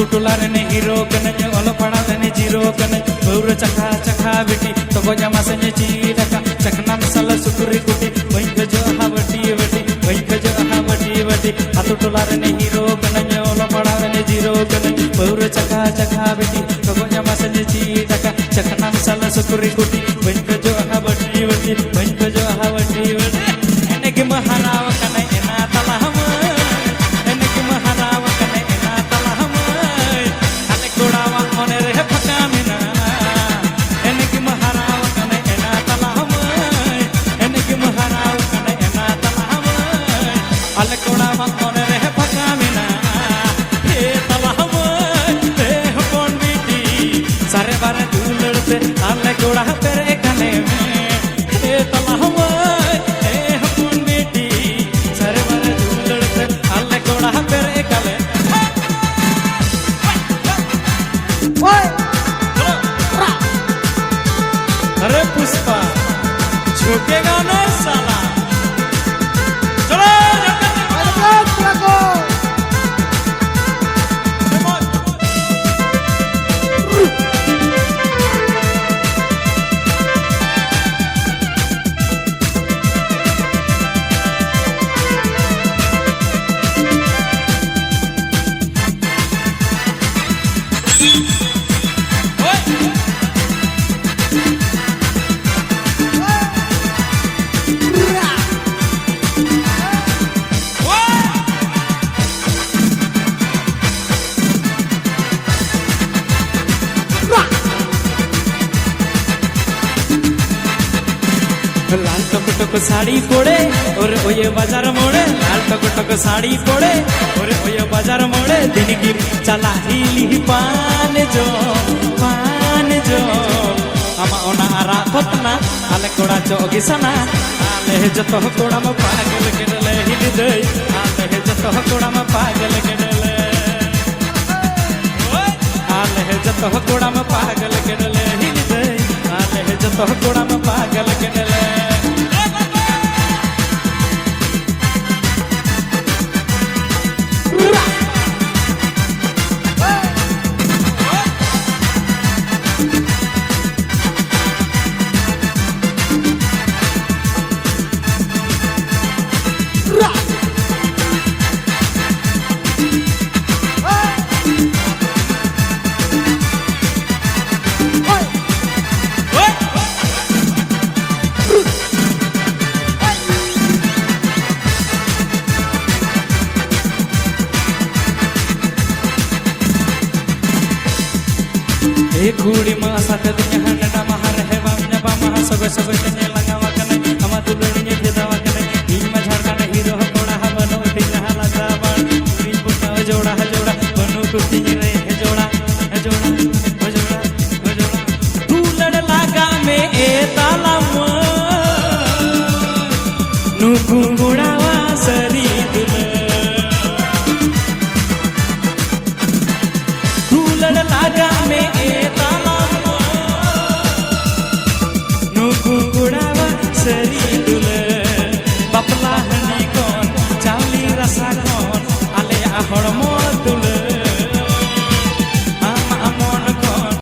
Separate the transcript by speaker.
Speaker 1: आतु टोला रे हीरो कने ओल पड़ा ने जीरो कने बौर चखा चखा बेटी तो गोजा मासे ने चीडका चखना मसाला सुकुरी कुटी वही खजो हा बटी बटी वही खजो हा बटी बटी आतु टोला रे हीरो कने ओल पड़ा ने जीरो कने बौर चखा चखा बेटी तो गोजा मासे ने चीडका चखना मसाला सुकुरी कुटी वही खजो हा बटी बटी वही खजो हा बटी बटी एने के महाराव कने एना तला हम एने के महाराव कने एना तला हम अने कोड़ावा ओने रे फका मिना एने के महाराव कने एना तला हम एने के महाराव कने एना तला हम अले कोड़ावा ओने रे फका मिना हे तला हम हे हपन बेटी सारे बारे दूलड़ते अले कोड़ा पेरे कने में हे तला हम अरे पुष्पा झुकेगा ना साला चलो लाल टक साड़ी पड़े और ओये बाजार मोड़े लाल टक साड़ी पड़े और ओये बाजार मोड़े दिन की चला हिली पान जो आमा ओना आरा पतना आले कोड़ा चोगी सना आले जतो कोड़ा म पागल केडले हिल दे आले जतो कोड़ा म पागल केडले आले जतो कोड़ा म पागल केडले हिल दे आले जतो कोड़ा म पागल केडले कुड़ी मा साथ दुनिया हंडा महर है बामना बामा सब सब तने लगावा कने हम दुलड़िए देदावा कने इन मा झारखंड हीरो कोड़ा हम नो दिन हाला जाबा कुड़ी पुटा जोड़ा जोड़ा बनु कुटी रे